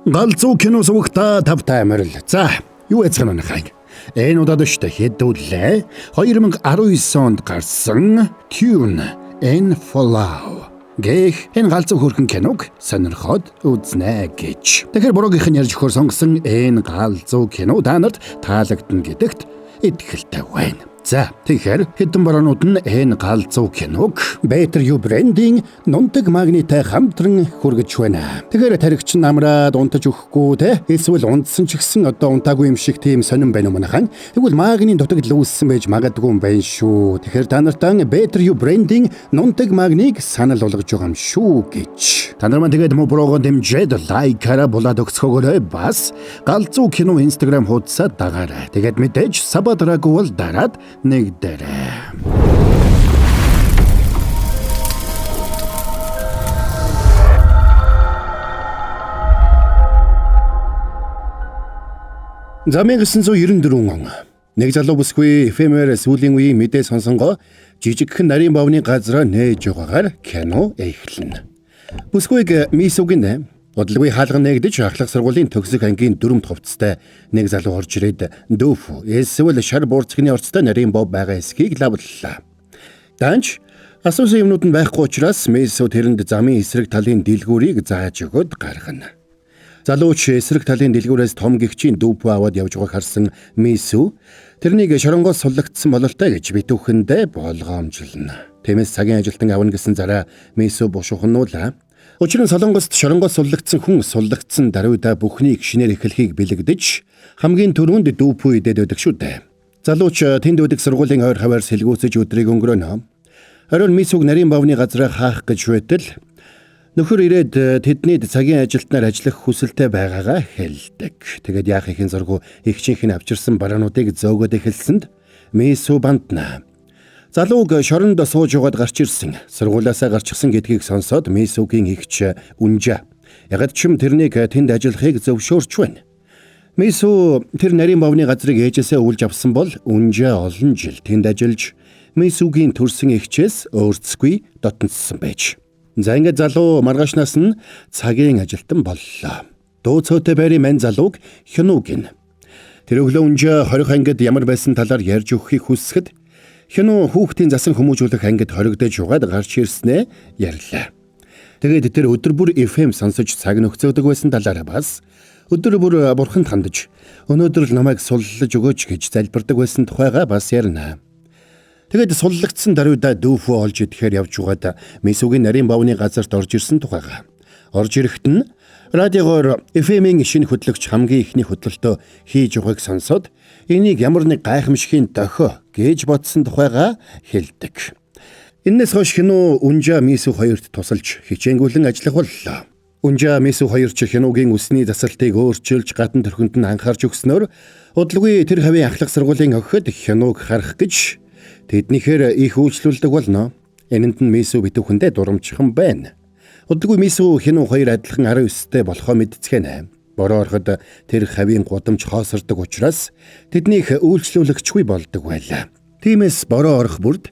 Галзуу кино сувгта тавтай амарл. За, юу яцгаана нахай. Энэ удаад штэ хэдүүлээ 2019 онд гарсан Tune in Follow. Гэх энэ галзуу хөрхөн киног сонирхоод үзнэ гэж. Тэгэхээр буруугийнх нь ярьж хөр сонгосон энэ галзуу кино та нарт таалагдана гэдэгт итгэлтэй байна. За, тэгэхээр хэдэн баруунууд нь энэ галзуу киног Better You Branding нунтаг магнитай хамтран хүргэж байна. Тэгэхээр таригч намраад унтаж өгөхгүй те эсвэл унтсан ч гэсэн одоо унтаагүй юм шиг тийм сонирн байна уу манайхан. Тэгвэл магнийн дутагд лүүссэн байж магадгүй юм байна шүү. Тэгэхээр та нартаа Better You Branding нунтаг магниг санал болгож байгаа юм шүү гэж. Та нар маань тэгээд мөрөөгөө дэмжээд лайкаараа булаад өгцгөөгөө бас галзуу кино Instagram хуудасаа дагаарай. Тэгээд мэдээж сабадраагүй бол дараад нэгдэрэ. За 1994 он нэг залуу бүсгүй FM-ээр сүүлийн үеийн мэдээ сонсонгоо жижигхэн нарийн бовны газраа нээж байгаагаар кино эхэлнэ. Бүсгүйг Мисүгэн бодлогын хаалган нэгдэж ахлах сургуулийн төгсөх ангийн 4 хувцастай нэг залуу орж ирээд дөөф эсвэл шар буурцгны орцтой нарийн бов байгаа эсхийг лавллаа. Данч асуусан юмнууд нь байхгүй учраас Мисү тэрэнд замын эсрэг талын дэлгүүрийг зааж өгöd гаргана. Залууч эсрэг талын дэлгүүрээс том гихчийн дүүп аваад явж байгааг харсан Мисү тэрнийг шоронгоос суллагдсан бололтой гэж битүүхэндээ болгоомжлно. Тиймээс цагийн ажилтан авна гэсэн зараа Мисү бушуухнуулаа. Учир нь солонгост шоронгоос суллагдсан хүн суллагдсан даруйда бүхнийг шинээр эхлэхийг бэлэгдэж хамгийн түрүүнд дүүпүү идээд байдаг шүү дээ. Залууч тэнд өдөг сургуулийн ойр хаваар сэлгүүцэж өдрийг өнгөрөөнө. Оройн Мисүг нарийн бовны газраа хаах гэж байтал нөхөр ирээд тэдний цагийн ажилтнаар ажиллах хүсэлтэй байгаагаа хэлдэг. Тэгээд яах ихэн зургу ихчийнх нь авчирсан бараануудыг зөөгөөд эхэлсэнд Мисү бантна. Залууг шоронд сууж угаад гарч ирсэн. Сургуулиасаа гарчихсан гэдгийг сонсоод Мисүгийн ихч үнжа. Ягд ч юм тэрнийг тэнд ажиллахыг зөвшөөрч байна. Мисү тэр нарийн бовны газрыг ээжээсээ өвлж авсан бол үнжа олон жил тэнд ажиллаж Мисүгийн төрсэн ихчээс өөрсгүй дотноссон байж. За ингээд залуу маргаашнаас нь цагийн ажилтан боллоо. Дуу цөөтэй байрын мань залууг Хянууг. Тэр өглөө үнжа 20 ангид ямар байсан талаар ярьж өгөхийг хүсэхэд Хянуу хүүхдийн засан хүмүүжүүлэх ангид хоригдож угаад гарч ирснээ ярьлаа. Тэгээд тэр өдөр бүр FM сонсож цаг нөхцөөдөг байсан талаараа бас өдөр бүр бурханд хандаж өнөөдөр л намайг суллаж өгөөч гэж залбирдаг байсан тухайга бас ярина. Тэгээд суллагдсан даруйда дүүфөө олж идэхээр явж угаад Мисүгийн нарийн бовны газарт орж ирсэн тухайга. Орж ирэхэд нь радиогоор FM-ийн шинэ хөтлөгч хамгийн ихний хөтлөлтөө хийж байгааг сонсоод энийг ямар нэг гайхамшигын дохио гэж бодсон тухайга хэлдэг. Иннээс хойш Хянуу Үнжа Мисү хоёрт тусалж хичээнгүйлэн ажиллах боллоо. Үнжа Мисү хоёр ч Хянуугийн үсний засалтыг өөрчилж гадна төрхөнд нь анхаарч өгснөөр удалгүй тэр хавийн ахлах сургуулийн охид Хянууг харах гэж тэднийхээр их үйлчлүүлдэг болно. Энэнд нь Мисү битүүхэндээ дурамжхан байна. Удалгүй Мисү Хянуу хоёр адилхан 19-тэй болохоо мэдцгэнэ. Бороо ороход тэр хавийн гудамж хоосордог учраас тэднийх үйлчлүүлэгчгүй болдог байлаа. Тиймээс бороо орох бүрд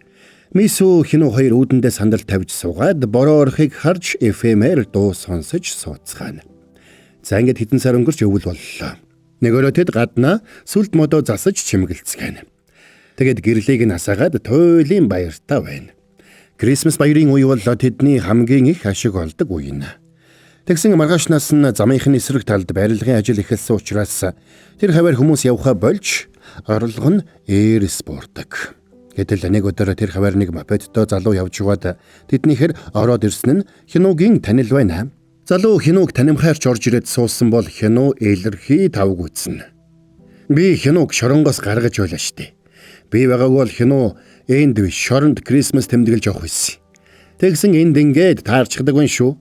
Мисү Хянуу хоёр үүдэндээ сандал тавьж суугаад бороо орохыг харж FM-ээр дуу сонсож сууцгаана. За ингээд хэдэн сар өнгөрч өвөл боллоо. Нэг өрөө тэд гаднаа сүлд модоо засаж чимгэлцгэнэ. Тэгээд гэрлийг нь асаагаад туйлын баяртай байна. Крисмас баярын үе бол тэдний хамгийн их ашиг олдог үе нь. Тэгсэн маргаашнаас нь замынхны эсрэг талд барилгын ажил эхэлсэн учраас тэр хаваар хүмүүс явхаа болж орлого нь ээрс буурдаг. Гэтэл нэг өдөр тэр хаваар нэг мопедтой залуу явж байгаад тэднийхэр ороод ирсэн нь Хянуугийн танил байна. Залуу Хянууг танимхаарч орж ирээд суусан бол Хянуу илэрхий тавг үтсэн. Би Хянууг шоронгоос гаргаж байлаа штэ. Би байгааг бол Хянуу энд биш шоронд Крисмас тэмдэглэж явах байсан. Тэгсэн энд ингээд таарчдаг байна шүү.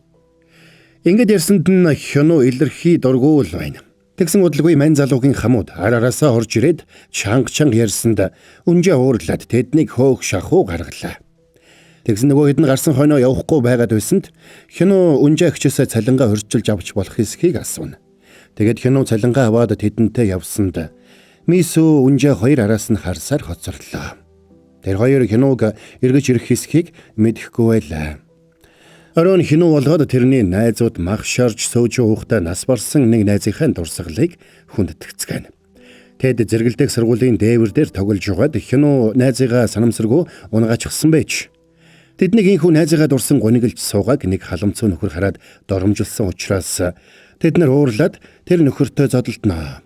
Ингээд ярьсанд нь Хянуу илэрхий дургуул байна. Тэгсэн удалгүй мань залуугийн хамууд араасаа орж ирээд чанга ярьсанд үнжээ уурлаад тэднийг хөөх шахуу гаргалаа. Тэгсэн нөгөө хэд нь гарсан хойноо явахгүй байгаад байсанд Хянуу үнжээ агчаасаа цалингаа хөрчилж авч болох эсхийг асууна. Тэгээд Хянуу цалингаа аваад тэдэнтэй явсанд Мисү үнжээ хоёр араас нь харсаар хоцорлоо. Тэр хоёр Хянууг эргэж ирэх хэсгийг мэдэхгүй байлаа. Оройн хинүү болгоод тэрний найзууд мах шорж сууж уухтай нас барсан нэг найзынхаа дурсгалыг хүндэтгэцгэн. Тэд зэрэгэлдэх сургуулийн дээвэр дээр тоглож байгаад хинүү найзыгаа санамсаргүй унгаачихсан байж. Тэднийг инхүү найзыгаа дурсан гониглж суугааг нэг халамцуу нөхөр хараад доромжилсан учраас тэд нар уурлаад тэр нөхөртөө зодолдноо.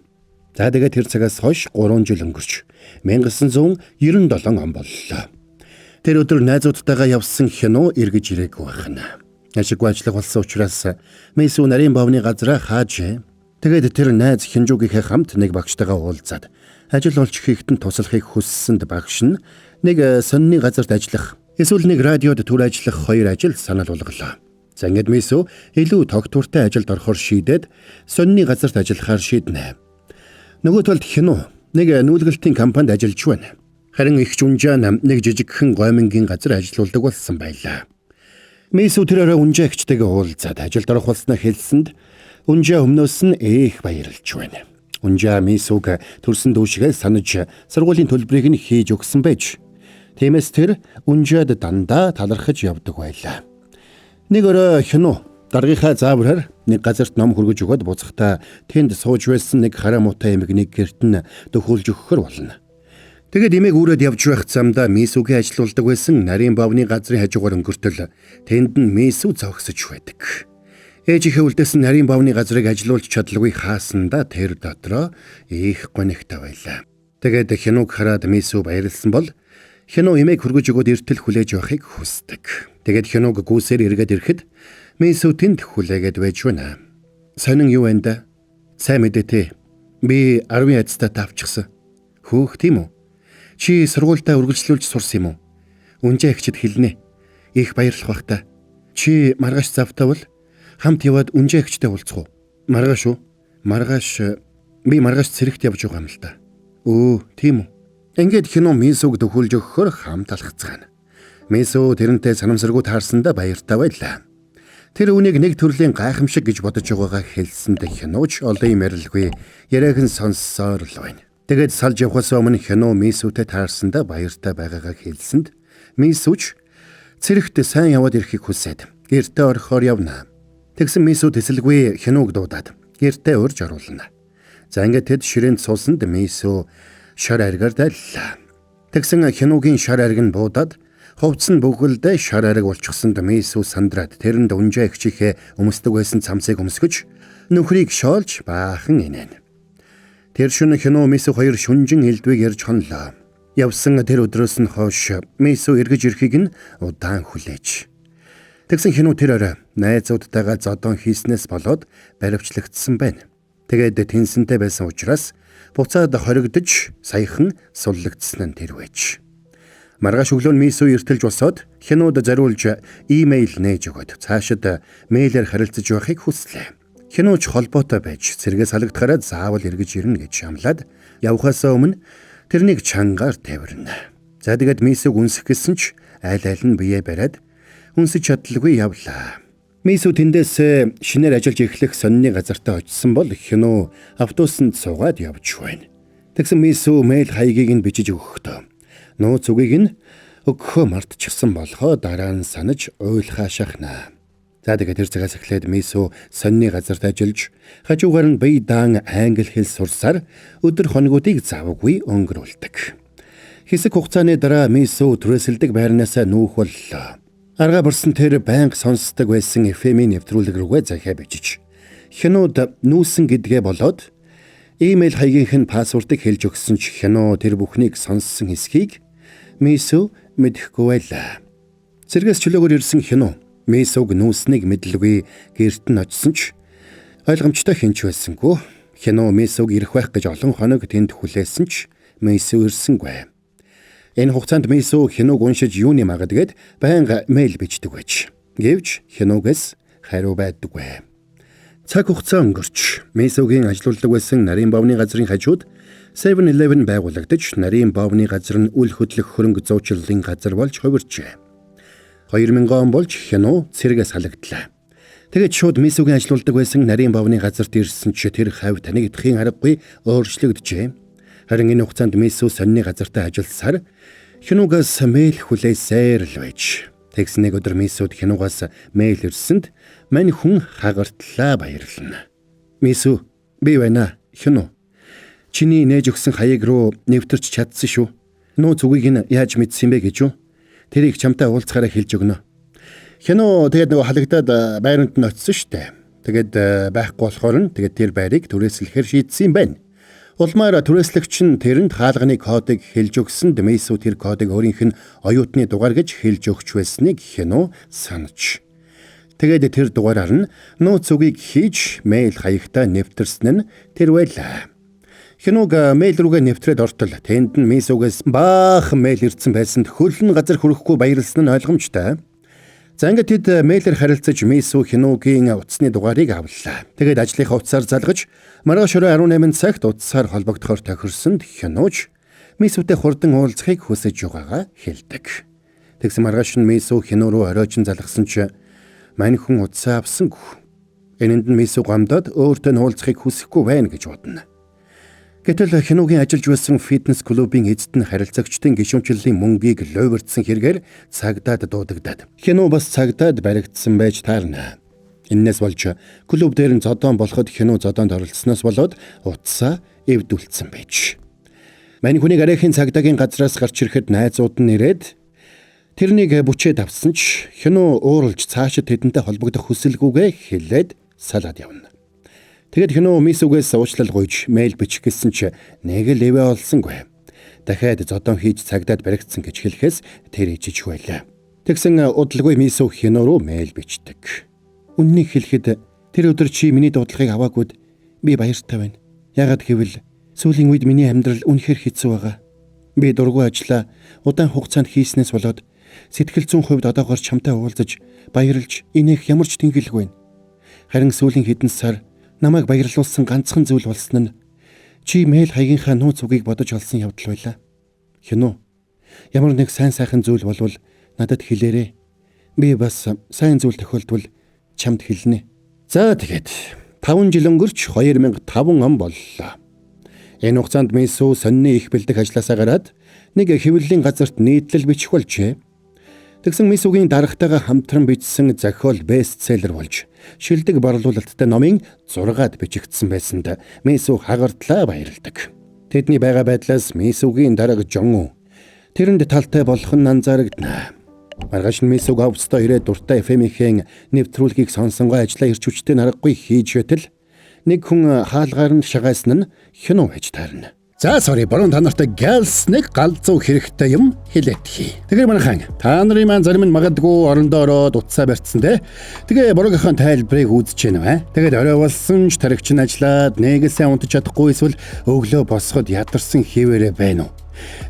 За тэгээд тэр цагаас хойш 3 жил өнгөрч 1997 он боллоо. Тэр өдөр найзуудтайгаа явсан хинүү эргэж ирээгүй байна. Ашиггүй ажиллах болсон учраас Мэйсүү нарийн бовны газраа хааж. Тэгээд тэр найз хинжүүгийнхээ хамт нэг багштайгаа уулзаад ажил олж хийхэд нь туслахыг хүссэнд багш нь нэг сонины газарт ажиллах эсвэл нэг радиод төр ажиллах 2 ажил санал болголоо. За ингээд Мэйсүү илүү тогтвортой ажилд орохоор шийдээд сонины газарт ажиллахаар шийднэ. Нөгөө талд хинүү нэг нүүлгэлтийн компанид ажиллаж байна. Харин их Унжаан нэг жижигхэн гомингийн газар ажиллаулдаг болсон байлаа. Мэйсүү тэрээр Унжаа ихчтэйгээ уулзаад ажилд орох болсноо хэлсэнд Унжаа өмнөөс нь их баярлж байна. Унжаа Мэйсүүг төрсөн дүүшгээ санаж сургуулийн төлбөрийг нь хийж өгсөн байж. Тиймээс тэр Унжаад дандаа талархаж явдаг байлаа. Нэг өрөө хинүү даргийнхаа заавраар нэг газарт ном хөргөж өгöd буцахтаа тэнд сууж байсан нэг хараа муутай эмэгнийг гэрт нь дөхүүлж өгөхөр болно. Тэгээд эмээг үрээд явж байх замдаа Мэйсүүгийн ажиллаулдаг байсан нарийн бовны газрын хажуугаар өнгөртөл тэнд нь Мэйсүү зогсож байдаг. Ээжийнхээ үлдээсэн нарийн бовны газрыг ажиллуулж чадлагүй хаасандаа тэр дотроо их гонигтай байлаа. Тэгээд хинүүг хараад Мэйсүү баярлсан бол хинүү эмээг хөргөж өгöd эртэл хүлээж явахыг хүсдэг. Тэгээд хинүүг гүйсээр эргээд ирэхэд Мэйсүү тэнд хүлээгээд байж байна. Сонин юу вэ да? Сайн мэдээ те. Би 10 ядтай тавчихсан. Хөөх тийм үү? Чи сургуультай үргэлжлүүлж сурсан юм уу? Унжаа ихчэд хэлнэ. Их баярлах бах та. Чи маргааш завтай бол хамт яваад Унжаа ихчтэй уулзах уу? Маргааш уу? Би маргааш цэрэгт явж байгаа юм л да. Өө, тийм үү. Ингээд хинүү Мэйсүүг дөхүүлж өгөхөөр хамт алхацгаана. Мэйсүү тэрнтэй санамсаргүй таарсандаа баяртай байлаа. Тэр үнийг нэг төрлийн гайхамшиг гэж бодож байгаагаа хэлсэндээ хинууч олон юм ярилгүй яриаг нь сонссоор л байна. Тэгээд салж явахаас өмнө хинүү Мэйсүүтэй таарсандаа баяртай байгаагаа хэлсэнд Мэйсүүч цэрэгт сайн яваад ирэхийг хүсээд гэртээ орохоор явна. Тэгсэн Мэйсүү тэсэлгүй хинүүг дуудаад гэртээ урьж оруулна. За ингээд тэд ширээнд суусанд Мэйсүү шар аргаар дайллаа. Тэгсэн хинүүгийн шар ариг нь буудаад хувцс нь бүгэлдээ шар ариг болчихсонд Мэйсүү сандраад тэрэнд Унжаа ихчийнхээ өмсдөг байсан цамцыг өмсгөж нөхрийг шоолж баахан инээн. Тэр шөнө хинүү Мэйсүү хоёр шүнжин элдвийг ярьж хонлоо. Явсан тэр өдрөөс нь хойш Мэйсүү эргэж ирэхийг нь удаан хүлээж. Тэгсэн хинүү тэр орой найзуудтайгаа зодон хийснээс болоод баривчлагдсан байна. Тэгээд тэнсэнтэй байсан учраас буцаад хоригдож саяхан суллагдсан нь тэр байж. Маргааш өглөө Мэйсүү эртэлж босоод хинууд зориулж имэйл нээж өгöd цаашид мэйлээр харилцаж байхыг хүслээ. Хинууч холбоотой байж цэргээс халагдахаараа заавал эргэж ирнэ гэж шамлаад явхаас өмнө тэрнийг чангаар тавирна. За тэгээд Мэйсүүг үнсэх гэсэн ч айл нь бие бариад үнсэж чадлагүй явлаа. Мэйсүү тэндээс шинээр ажиллаж эхлэх сонины газартаа очисон бол хинүү автобусанд суугаад явж байна. Тэгсэн Мэйсүү мэйл хаягийг нь бичиж өгөхдөө нууц үгийг нь өгөхөө мартчихсан болохоо дараа нь санаж уйлхаа шахнаа. За тэгээд тэр цагаас эхлээд Мэйсүү сонины газарт ажиллаж хажуугаар нь бие даан англи хэл сурсаар өдөр хоногуудыг завгүй өнгөрүүлдэг. Хэсэг хугацааны дараа Мэйсүү түрээсэлдэг байрнаасаа нүүх боллоо. Арга барсан тэр байнга сонсдог байсан FM-ийн нэвтрүүлэг рүүгээ захиа бичиж хинууд нүүсэн гэдгээ болоод имэйл хаягийнх нь пассвордыг хэлж өгсөн ч хинуу тэр бүхнийг сонссон хэсгийг Мэйсүү мэдэхгүй байлаа. Цэргээс чөлөөгөр ирсэн хинуу Мэйсүүг нүүснийг мэдлгүй гэрт нь очсон ч ойлгомжтой хинч байсангүй. Хинуу Мэйсүүг ирэх байх гэж олон хоног тэнд хүлээсэн ч Мэйсүү ирсэнгүй. Энэ хугацаанд Мэйсүү хинууг уншиж юуны магадгээд байнга мэйл бичдэг байж. Гэвч хинуугээс хариу байдаггүй. Цаг хугацаа өнгөрч Мэйсүүгийн ажиллаулдаг байсан нарийн бовны газрын хажууд 7-Eleven байгуулагдаж нарийн бовны газар нь үл хөдлөх хөрөнгө зуучлалын газар болж хувирчээ. 2000 он болж хинуу цэргээс халагдлаа. Тэгээд шууд Мэйсүүгийн ажиллаулдаг байсан нарийн бовны газарт ирсэн ч тэр хавь танигдахын аргагүй өөрчлөгдөжээ. Харин энэ хугацаанд Мэйсүү сонины газартаа ажилласаар хинуугаас мэйл хүлээсээр л байж. Тэгс нэг өдөр Мисуд Хянуугаас мэйл ирсэнд мань хүн хагартлаа баярлана. Мису, би байна. Хянуу. Чиний нээж өгсөн хаяг руу нэвтэрч чадсан шүү. Нууц үгийг нь яаж мэдсэн бэ гэж юу? Тэрийг чамтай уулзахаараа хэлж өгнө. Хянуу тэгээд нөгөө халагдаад байранд нь очсон штэ. Тэгээд байхгүй болохоор нь тэгээд тэр байрыг түрээслэхээр шийдсэн юм байна. Улмаар түрээслэгч нь тэрэнд хаалганы кодыг хэлж өгсөнд Мису тэр кодыг өөрийнх нь оюутны дугаар гэж хэлж өгч байсныг Хянуу санаж. Тэгээд тэр дугаараар нь нууц үгийг хийж мэйл хаягтаа нэвтэрсэн нь тэр байлаа. Хянууг мэйл рүүгээ нэвтрээд ортол тэнд нь Мисугээс баахан мэйл ирсэн байсанд хөлн газар хүрэхгүй баярлсан нь ойлгомжтой. За ингээд тэд мэйлээр харилцаж Мису Хянуугийн утасны дугаарыг авлаа. Тэгээд ажлынхаа утсаар залгаж маргааш орой 18 цагт утсаар холбогдохоор тохирсонд Хянууч Мисутай хурдан уулзахыг хүсэж байгаагаа хэлдэг. Тэгсэн маргааш нь Мису Хянуу руу оройчин залгасан ч мань хүн утсаа авсангүй. Энэнд нь Мису гомдоод өөртөө уулзахыг хүсэхгүй байна гэж бодно. Гэтэл Хянуугийн ажиллаж байсан фитнес клубын эзэд нь харилцагчдын гишүүнчлэлийн мөнгийг лойвэрдсэн хэрэгээр цагдаад дуудагдаад. Хянуу бас цагдаад баригдсан байж таарна. Иннээс болж клуб дээр нь зодон болоход Хянуу зодоонд оролцсноос болоод утсаа эвдүүлсэн байж. Мань хүнийг арайхийн цагдаагийн газраас гарч ирэхэд найзууд нь ирээд тэрнийг бүчээд авсан ч Хянуу ууралж цаашид тэдэнтэй холбогдох хүсэлгүйгээ хэлээд салаад явна. Тэгэд Хянуу Мисугээс уучлал гуйж мэйл бичих гэсэн ч нэг л эвэ олсонгүй. Дахиад зодон хийж цагдаад баригдсан гэж хэлэхээс тэр ичиж байлаа. Тэгсэн удалгүй Мису Хянуу руу мэйл бичдэг. Үннийг хэлэхэд тэр өдөр чи миний дуудлагыг аваагүйд би баяртай байна. Яагаад гэвэл сүүлийн үед миний амьдрал үнэхээр хэцүү байгаа. Би дургүй ажиллаа удаан хугацаанд хийснээс болоод сэтгэл зүйн хувьд одоогоор чамтай уулзаж баярлж инех ямар ч тэнхэлгүй. Харин сүүлийн хэдэн сар намайг баярлуулсан ганцхан зүйл болсон нь чи мэйл хаягийнхаа нууц үгийг бодож олсон явдал байлаа. Хянуу, ямар нэг сайн сайхан зүйл болвол надад хэлээрэй. Би бас сайн зүйл тохиолдвол чамд хэлнэ. За тэгээд 5 жил өнгөрч 2005 он боллоо. Энэ хугацаанд Мису сонины их бэлдэх ажлаасаа гараад нэг хэвлэлийн газарт нийтлэл бичих болжээ. Тэгсэн Мисугийн дарагтайгаа хамтран бичсэн зохиол бестселлер болж шилдэг борлуулалттай номын 6-ад бичигдсэн байсанд Мису хагартлаа баярлдаг. Тэдний байгаа байдлаас Мисугийн дарга Жон тэрэнд талтай болох нь анзаарагдана. Маргааш нь Мисуг авцтай ирээд дуртай FM-ийн нэвтрүүлгийг сонсонгой ажлаа ирч хүчтэй наргагүй хийж байтал нэг хүн хаалгаар нь шагайсан нь Хянуу байж таарна. За борон та нартай галс нэг галзуу хэрэгтэй юм хэлээд хий. Тэгэхээр манайхан та нарын маань зарим нь магадгүй орондоо ороод утсаа барьцсан те. Тэгээ борогийнхаа тайлбарыг үзэж байна. Тэгээд орой болсон ч таригч нь ажиллаад нэгэлсээ унтаж чадахгүй эсвэл өглөө босоход ядарсан хിവэрэ байна уу?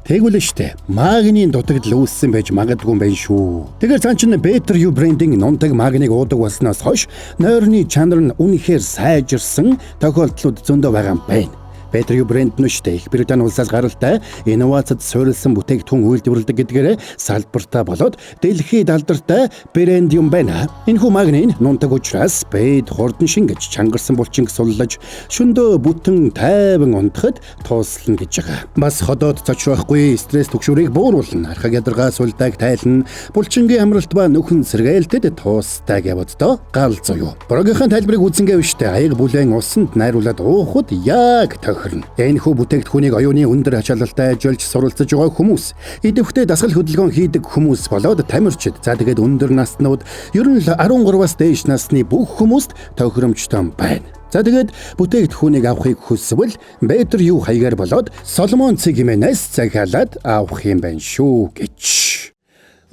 Тэгвэл штэ магнийн дутагдал үүссэн байж магадгүй юм байна шүү. Тэгэхээр цаан чин Better You брендинг нунтаг магныг уудаг болсноос хойш нойрны чанар нь үнэхээр сайжирсан тохиолдлууд зөндөө байгаа юм байна. Better You брэнд нь штэ Их Британи улсаас гаралтай инновацид суурилсан бүтээгдэхүүн үйлдвэрлэдэг гэдгээр салбартаа болоод дэлхийд алдартай брэнд юм байна. Энэхүү магнийн нунтаг учраас бэд хурдан шингэж чангарсан булчинг суллаж шөндөө бүтэн тайван унтахад тууслана гэж байгаа. Бас ходоод цочроохгүй стресс түгшүүрийг бууруулна. Архаг ядаргаа сулдаг тайлна. Булчингийн амралт ба нөхөн сэргээлтэд туустайг явддоо галзуу юу. Борогийнхаа тайлбарыг үзэнгээ штэ аяг бүлээн усанд найруулад уухад яг энэхүү бүтээгдэхүүнийг оюуны өндөр ачаалалтай ажиллаж суралцж байгаа хүмүүс, идэвхтэй дасгал хөдөлгөөн хийдэг хүмүүс болоод тамирчид, за тэгээд өндөр наснууд, ер нь л 13-аас дээш насны бүх хүмүүст тохиромжтой байна. За тэгээд бүтээгдэхүүнийг авахыг хүсвэл Better You хаягаар болоод Соломон цэг хэмээнээс захиалаад авах юм байна шүү гэж.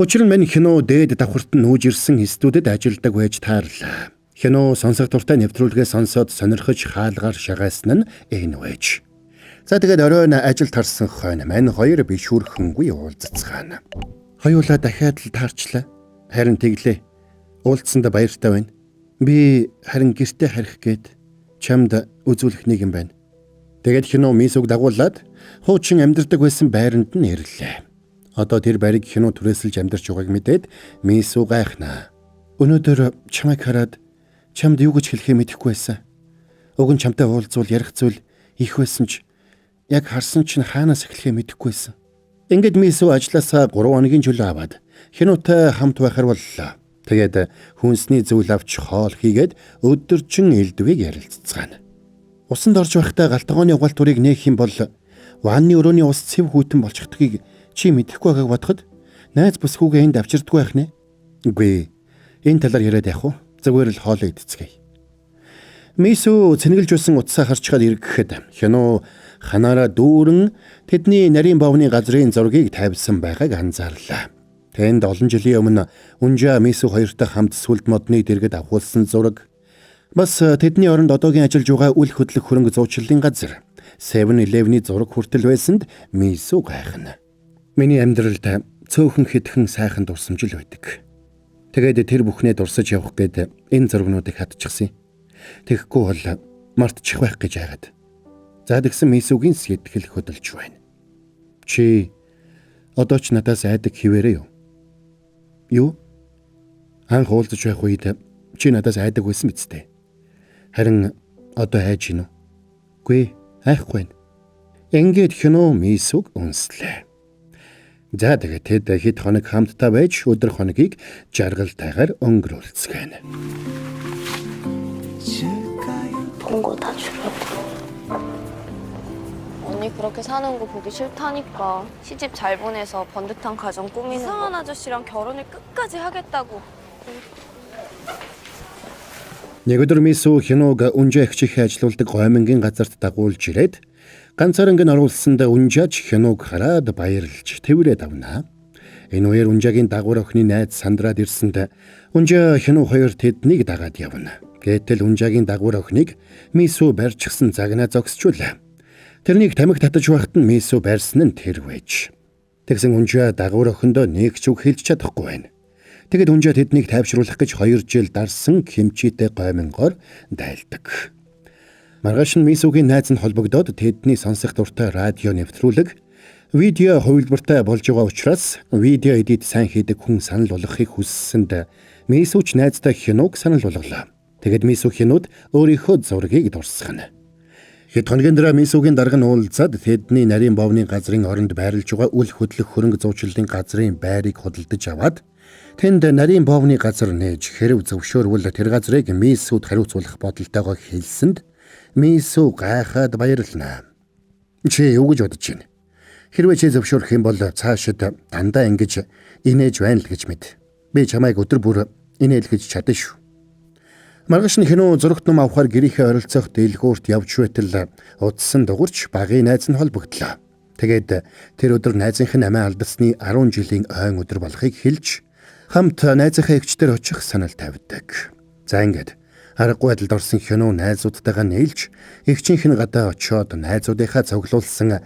Учир нь мань Хянуу дээд давхарт нь нүүж ирсэн студид ажилладаг байж таарлаа. Хянуу сонсох дуртай нэвтрүүлгээ сонсоод сонирхож хаалгаар шагайсан нь энэ байж. За тэгээд оройн ажилд харсан хойно мань хоёр бишүүрхэнгүй уулзцгаана. Хоёулаа дахиад л таарчлаа. Харин тэглээ. Уулзсанд баяртай байна. Би харин гэртээ харих гээд чамд үзүүлэх нэг юм байна. Тэгээд Хянуу Мисуг дагуулад хуучин амьдардаг байсан байранд нь ирлээ. Одоо тэр байрыг Хянуу түрээсэлж амьдарч байгааг мэдээд Мису гайхнаа. Өнөөдөр чамайг хараад чамд юу гэж хэлэхээ мэдэхгүй байсан. Уг нь чамтай уулзвал ярих зүйл их байсан ч яг харсан чинь хаанаас эхлэхээ мэдэхгүй байсан. Ингээд Мису ажилласаа 3 хоногийн чөлөө аваад Хянуутай хамт байхаар боллоо. Тэгээд хүнсний зүйл авч хоол хийгээд өдөржин элдвийг ярилцгаана. Усанд орж байхдаа галтгооны угаалтурыг нээх юм бол ванны өрөөний ус цэв хүйтэн болчихдгийг чи мэдэхгүй байгааг бодоход найз бүсгүйгээ энд авчирдгүй байх нэ? Үгүй. Энэ талаар яриад явах уу? Зүгээр л хоолоо идцгээе. Мисү цэнгэлж байсан утсаа харчгаад ирэхэд Хянуу ханаараа дүүрэн тэдний нарийн бовны газрын зургийг тавьсан байгааг анзаарлаа. Тэнд олон жилийн өмнө Унжа Мисү хоёртой хамт сүлд модны дэргэд авахулсан зураг. Бас тэдний оронд одоогийн ажиллаж байгаа үл хөдлөх хөрөнгө зуучлалын газар 7-Eleven-ийн зураг хүртэл байсанд Мисү гайхна. Миний амьдралд цөөхөн хэдхэн сайхан дурсамжил байдаг. Тэгээд тэр бүхнээ дурсаж явах гээд энэ зургнуудыг хатчихсан. Тэгэхгүй бол мартчих байх гэж айгаад. За тэгсэн Мисүгийн сэтгэл хөдөлж байна. Чи одоо ч надаас айдаг хിവэрэ юу? Юу? Анх уулзаж байх үед чи надаас айдаг байсан биз дээ. Харин одоо айж гинү? Гүй, айхгүй. Ингээд Хянуу Мисүг үнслээ. За тэгээд тэд хэд хоног хамтдаа байж өдөр хоногийг жаргалтайгаар өнгөрүүлцгээе. 본 거 다 줄여도. 언니 그렇게 사는 거 보기 싫다니까. 시집 잘 보내서 번듯한 가정 꾸미는 이상한 아저씨랑 결혼을 끝까지 하겠다고. Нэг өдөр Мисү Хянууг Унжа их чих ажиллаулдаг гомингийн газарт дагуулж ирээд ганцаараа гэн оруулсанд Унжаач Хянууг хараад баярлж тэврээд авнаа. Энэ хоёр Унжаагийн дагуур охины найз сандраад ирсэнд Унжаа Хянуу хоёр тэднийг дагаад явна. Гэтэл Унжаагийн дагуур охиныг Мисү барьчихсан загнаа зогсчулаа. Тэрнийг тамхи татаж байхад нь Мисү барьсан нь тэр байж. Тэгсэн Унжаа дагуур охиндоо нэг ч үг хэлж чадахгүй байна. Тэгэд Унжаа тэднийг тайвшруулах гэж 2 жил дарсан хэмчээтэй гомингоор дайлдаг. Маргааш нь Мисүгийн найз нь холбогдоод тэдний сонсох дуртай радио нэвтрүүлэг видео хувилбартай болж байгаа учраас видео эдит сайн хийдэг хүн санал болгохыг хүссэнд Мисүч найзтай Хянууг санал болголоо. Тэгэд Мисү Хянууд өөрийнхөө зургийг дурсгана. Хэд хоногийн дараа Мисүгийн дарга нь уулзаад тэдний нарийн бовны газрын оронд байрлаж байгаа үл хөдлөх хөрөнгө зуучлалын газрын байрыг худалдаж аваад тэнд нарийн бовны газар нээж хэрв зөвшөөрвөл тэр газрыг Мисүд хариуцуулах бодолтойгоо хэлсэнд Мисү гайхаад баярлнаа. Чи юу гэж бодож байна? Хэрвээ чи зөвшөөрөх юм бол цаашид дандаа ингэж инээж байна л гэж мэд. Би чамайг өдөр бүр инээлгэж чадна шүү. Маргааш нь Хянуу зурагт ном авахар гэрийнхээ оролцох дэлгүүрт явж байтал удсан дугуйч багийн найз нь холбогдлоо. Тэгээд тэр өдөр найзынх нь амиа алдсны 10 жилийн ойн өдөр болохыг хэлж хамт найзынхаа эгчдэр очих санал тавьдаг. За ингээд аргагүй байдалд орсон Хянуу найзуудтайгаа нийлж эгчийнх нь гадаа очиод найзуудынхаа цуглуулсан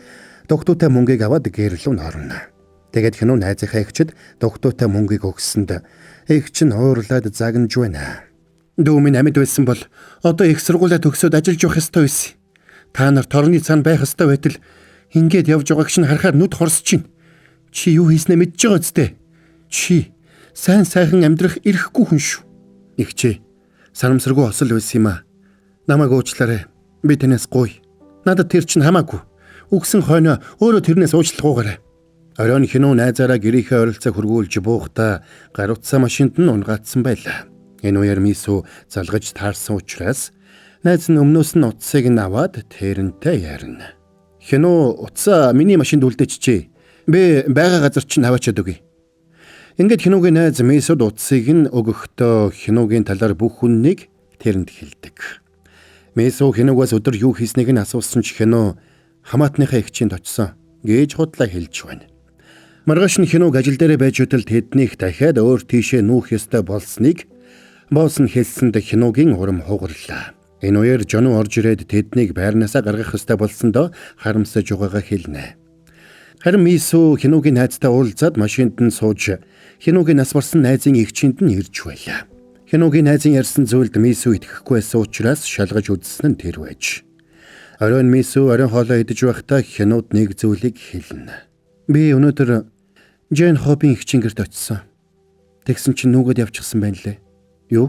дугтуутай мөнгийг аваад гэр рүү орно. Тэгээд Хянуу найзынхаа эгчид дугтуутай мөнгийг өгсөнд эгч нь уурлаад загнаж байна. Дүү минь амьд байсан бол одоо их сургуулаа төгсөөд ажиллаж явах ёстой байсан. Та нар торны цаана байх ёстой байтал ингээд явж байгааг чинь харахаар нүд хорсож байна. Чи юу хийснээ мэдж байгаа үстэй. Чи сайн сайхан амьдрах ирэхгүй хүн шүү. Игчээ, санамсаргүй осол байсан юм аа. Намайг уучлаарай. Би танаас гуй. Надад тэр чинь хамаагүй. Үгсэн хойноо өөрөө тэрнээс уучлахгүйгаарай. Оройн Хянуу найзаараа гэрийнхээ оролцоо хөргүүлж буухтаа гар утсаа машинд нь унгаацсан байлаа. Энэ үеэр Мисү залгаж таарсан учраас найз нь өмнөөс нь утсыг нь аваад тэрнтэй ярина. Хянуу утсаа миний машинд үлдээчихжээ. Би байгаа газар чинь аваачаад өгье. Ингээд Хянуугийн найз Мисүд утсыг нь өгөхдөө Хянуугийн талаар бүх үннийг тэрэнд хэлдэг. Мисү Хянуугаас өдөр юу хийснийг нь асуусан ч Хянуу хамаатныхаа эгчинд очсон гэж худлаа хэлж байна. Маргааш нь Хянууг ажил дээрээ байж хөтөл тэднийх дахиад өөр тийшээ нүүх ёстой болсныг босс нь хэлсэнд Хянуугийн урам хугарлаа. Энэ үеэр Жону орж ирээд тэднийг байрнаасаа гаргах ёстой болсондоо харамсаж байгаагаа хэлнэ. Харин Мисү Хянуугийн найзтай уулзаад машинд нь сууж Хянуугийн нас барсан найзын эгчинд нь ирж байлаа. Хянуугийн найзын ярьсан зүйлд Мисү итгэхгүй байсан учраас шалгаж үзсэн нь тэр байж. Оройн Мисү оройн хоолоо идэж байхдаа Хянууд нэг зүйлийг хэлнэ. Би өнөөдөр Жен Хопийн эгчийн гэрт очсон. Тэгсэн чинь нүгэд явчихсан байна лээ. Юу?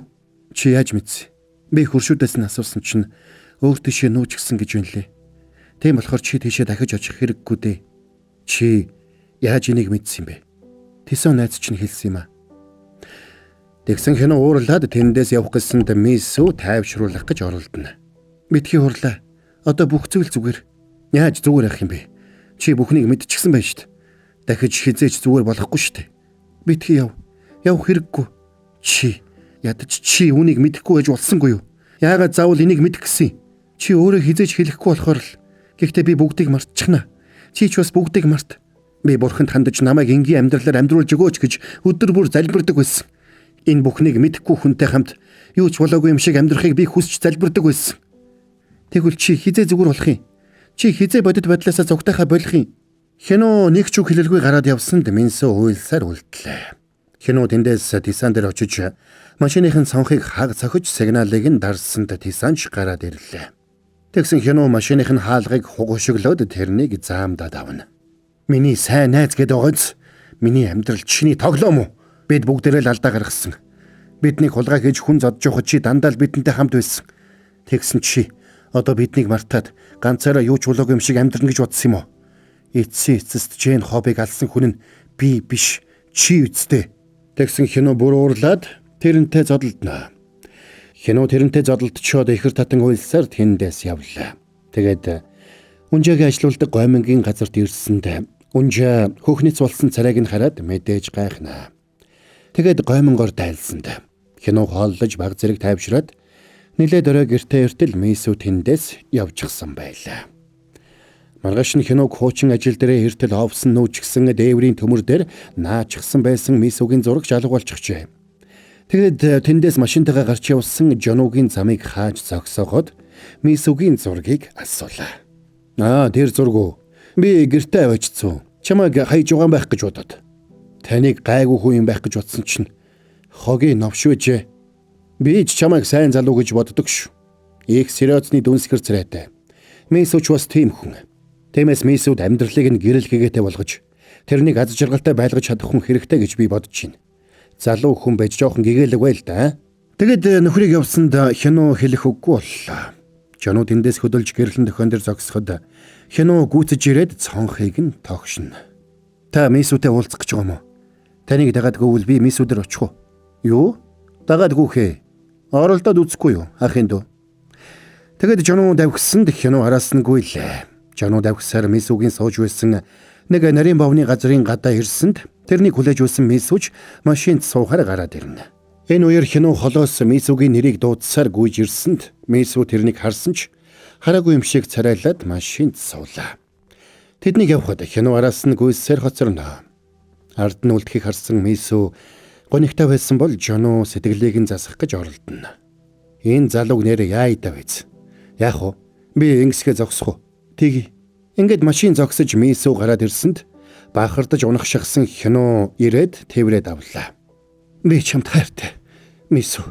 Чи яаж мэдсэн? Би хуршүүдээс нь асуусан чинь өөр тийшээ нууж гисэн гэж байна лээ. Тийм болохоор чи тийшээ дахиж очих хэрэггүй дээ. Чи яаж энийг мэдсэн юм бэ? Тэсэн найз чинь хэлсэн юм а. Тэгсэн Хяно уурлаад тэндээс явах гэсэнд Мисү тайвшруулах гэж оролдоно. Битгий хурлаа. Одоо бүх зүйл зүгээр. Яаж зүгээр ах юм бэ? Чи бүхнийг мэдчихсэн байж шít. Дахиж хизээч зүгээр болохгүй шít. Битгий яв. Явах хэрэггүй. Ядаж чи үнийг мэдэхгүй байж болсонгүй юу? Яагаад заавал энийг мэдэх гэсэн? Чи өөрөө хизээж хэлэхгүй болохоор л. Гэхдээ би бүгдийг мартчихна. Чи ч бас бүгдийг март. Би бурханд хандаж намайг энгийн амьдралаар амьдруулж өгөөч гэж өдөр бүр залбирдаг байсан. Энэ бүхнийг мэдэхгүй хүнтэй хамт юу ч болоогүй юм шиг амьдрахыг би хүсч залбирдаг байсан. Тэгвэл чи хизээ зүгээр болох юм? Чи хизээ бодит байдлаасаа зогтойхоо болох юм? Хяно нэг ч үг хэлэлгүй гараад явсанд Минсү уйлсаар үлдлээ. Хяно тэндээс Тисан дээр очиж машиныхын цонхыг хаг цохиж сигналыг нь дарсанд Тисанч гараад ирлээ. Тэгсэн Хяно машиныхын хаалгыг хугашиглоод тэрнийг заамдаад авна. Миний сайн найз гэдэг оц. Миний амьдрал чиний тоглоом уу? Бид бүгдээрээ л алдаа гаргасан. Биднийг хулгай хийж хүн зодж явахад чи дандаа л бидэнтэй хамт байсан. Тэгсэн чи одоо биднийг мартаад ганцаараа юу ч болоогүй юм шиг амьдрна гэж бодсон юм уу? Эцсийн эцэст Жен хобыг алсан хүн нь би биш, чи үсттэй. Тэгсэн Хяно бүр уурлаад тэрнтэй зодолдно. Хяно тэрнтэй зодолдчоод ихэр татан уйлсаар тэндээс явлаа. Тэгээд Унжаагийн ажилуулдаг гомингийн газарт ирсэнд Унжаа хөхнөц болсон царайг нь хараад мэдээж гайхнаа. Тэгээд гомингоор дайлсанд Хяно хооллож баг зэрэг тайвшраад нилээд орой гэртээ эртэл Мисү тэндээс явчихсан байлаа. Маргааш нь Хяног хуучин ажил дээрээ эртэл овсон нүүчгсэн дээврийн төмөр дээр наачихсан байсан Мисүгийн зураг жалга болчихжээ. Тэгээд тэндээс машинтайгаа гарч явсан Жонугийн замыг хааж зогсооход Мисүгийн зургийг асуулаа. Тэр зураг уу? Би гэртээ авчицсан. Чамайг хайж байгаа байх гэж бодоод. Таныг гайгүй хүн юм байх гэж бодсон чинь хогийн новшвэжээ. Би ч чамайг сайн залуу гэж боддог шүү. Их сериозны дүнсгэр царайтай. Мисү ч бас тийм хүн. Тиймээс Мисүд амьдралыг нь гэрэл гэгээтэй болгож тэрнийг аз жаргалтай байлгаж чадах хүн хэрэгтэй гэж би бодож байна. Залуу хүн байж жоохон гэгээлэг байл да. Тэгэд нөхрийг явсанд Хяно хэлэх үггүй боллоо. Жонууд эндээс хөдөлж гэрлэн дөхөн дээр зогсоход Хяно гүйцэж ирээд цонхыг нь тогшно. Та Мисүтэй уулзах гэж байгаа юм уу? Таныг дагаад гэвэл би Мисүдэр очих уу? Юу? Дагаад гүөхээ. Оролдоод үзэхгүй юу? Ахын дөө. Тэгэд Жонууд авгсанд Хяно араас нь гүйлээ. Жонууд авгсаар Мисүгийн сууж байсан нэг нарийн бовны газрын гадаа ирсэнд тэрнийг хүлээж үлсэн Мисүч машинд суухаар гараад ирнэ. Энэ үеэр Хяно холоос Мисүгийн нэрийг дуудсаар гүйж ирсэнд Мисү тэрнийг харсан ч хараагүй юм шиг царайлаад машинд суулаа. Тэднийг явхад Хяно араас нь гүйсээр хоцорно. Ард нь үлдэхийг харсан Мисү гонигтай байсан бол Жоно сэтгэлийг нь засах гэж оролдоно. Энэ залууг нэр яайдаа биз? Яах вэ? Би ингэсгээ зогсох уу? Тэг. Ингээд машин зогсож Мисү гараад ирсэнд бахардаж унахшихсан Хяно ирээд тэврээд авлаа. Би чамд хайртай. Мисү.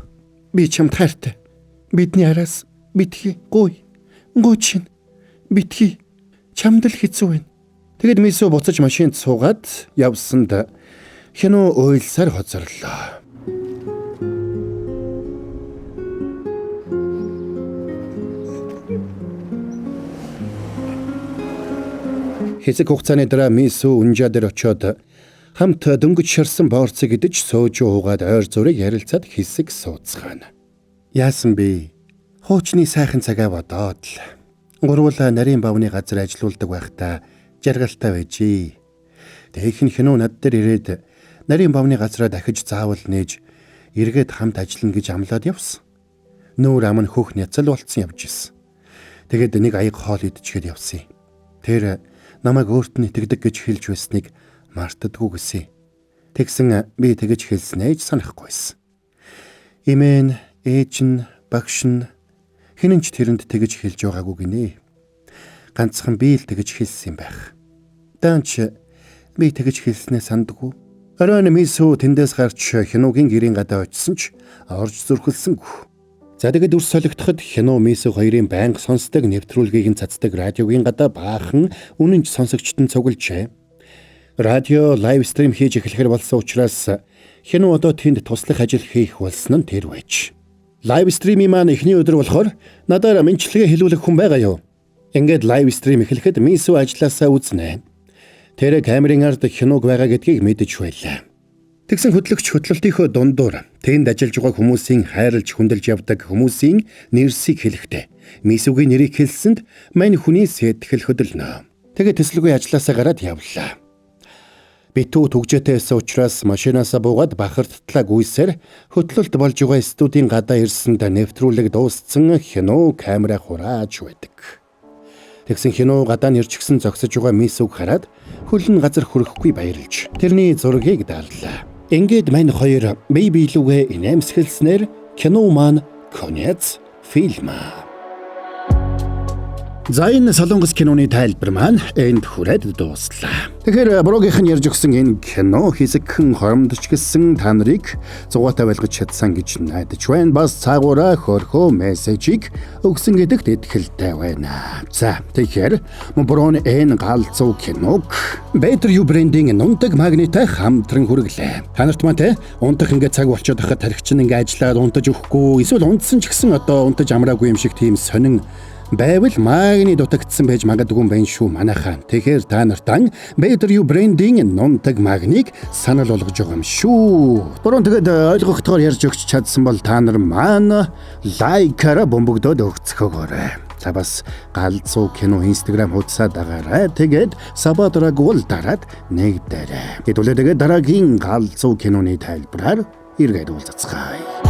Би чамд хайртай. Бидний араас битгий гуй. Гуйчин. Битгий. Чамд л хэцүү байна. Тэгэд Мисү буцаж машинд суугаад явсанд Хяно уйлсаар хоцорлоо. Хэсэг хугацааны дараа Мисү Унжаа дээр очиод хамт дөнгөж шарсан боорцыг идэж сууж уугаад ойр зургийг ярилцаад хэсэг сууцгаана. Яасан бэ? Хуучны сайхан цагаа бодоод л гурвуулаа нарийн бавны газар ажилуулдаг байхдаа жаргалтай байжээ. Тээх нь Хяно над дээр ирээд нарийн бавны газараа дахиж заавал нээж эргээд хамт ажиллана гэж амлаад явсан. Нүүр ам нь хөх няцал болцсон явж исэн. Тэгэд нэг аяг хоол идчихээд явсан. Тэр намайг өөрт нь итгэдэг гэж хэлж байсныг мартадгүй гэсэн. Тэгсэн би тэгэж хэлснээ ч санахгүйсэн. Имэн, ээж нь, багш нь хинэн ч тэрэнд тэгэж хэлж байгаагүй гинэ. Ганцхан би л тэгэж хэлсэн юм байх. Даанч би тэгэж хэлснээ сандаггүй. Оройн Мисү тэндээс гарч Хянугийн гэрийн гадаа очисон ч орж зүрхэлсэнгүй. За тэгэд үр солигдоход Хяно Мисү хоёрын байнга сонсдог нэвтрүүлгийг нь цацдаг радиогийн гадаа баахан үнэнч сонсогчтон цуглжээ. Радио лайв стрим хийж эхлэхэр болсон учраас Хяно одоо тэнд туслах ажил хийх болсон нь тэр байж. Лайв стримийн маань эхний өдөр болохоор надаар мэдлэгээ хэлүүлэх хүн байгаа юу? Ингээд лайв стрим эхлэхэд Мисү ажилласаа үзнэ. Тэр камерын ард хянуг байгаа гэдгийг мэдэж байлаа. Тэгсэн хөтлөгч хөтлөлтийнхөө дундуур тэнд ажиллаж байгаа хүмүүсийн хайрлж хүндэлж явдаг хүмүүсийн нэрсийг хэлэхдээ Мисүгийн нэрийг хэлсэнд мань хүний сэтгэл хөдлөнө. Тэгээд төслөгүй ажилласаа гараад явлаа. Битүү түгжээтэй байсан учраас машинаасаа буугаад бахардтлаа гүйсээр хөтлөлт болж байгаа студийн гадаа ирсэнд нэвтрүүлэг дууссан хянуу камера хурааж байдаг. Тэгсэн хянуу гадаа нэрчгсэн зогсож байгаа Мисүг хараад хөлн газар хүрэхгүй баярлж тэрний зургийг дааллаа. Ингээд мань хоёр бэйби лүгэ инээмсэглснээр кино маань конец фильма. За энэ Солонгос киноны тайлбар маань энд хүрээд дууслаа. Тэгэхээр Брогийнх нь ярьж өгсөн энэ кино хэсэгхэн хоромдч гисэн та нарыг зугаатай байлгаж чадсан гэж найдаж байна. Бас цаагаараа хөрхөө мессежийг өгсөн гэдэгт итгэлтэй байна. За тэгэхээр Брон энэ галзуу киног Better You брендинг нундаг магнитай хамтран хүргэлээ. Та нарт маань унтах ингээд цаг болчиход байхад тархич нь ингээд ажиллаад унтаж өгөхгүй эсвэл унтсан ч гэсэн одоо унтаж амраагүй юм шиг тийм сонин байвал магний дутагдсан байж магадгүй юм байна шүү манайхаа. Тэгэхээр та нартаа Better You брендинг нундаг магниг санал болгож байгаа юм шүү. Буруу тэгээд ойлгохдоор ярьж өгч чадсан бол та нар маань лайкаараа бомбогдоод өгцгөөгөөрэй. За бас галзуу кино Instagram хуудасаа дагаарай. Тэгээд сабадрагуул дараад нэгдээрэй. Хэдүүлээ тэгээд дараагийн галзуу киноны тайлбараар эргээд уулзцгаая.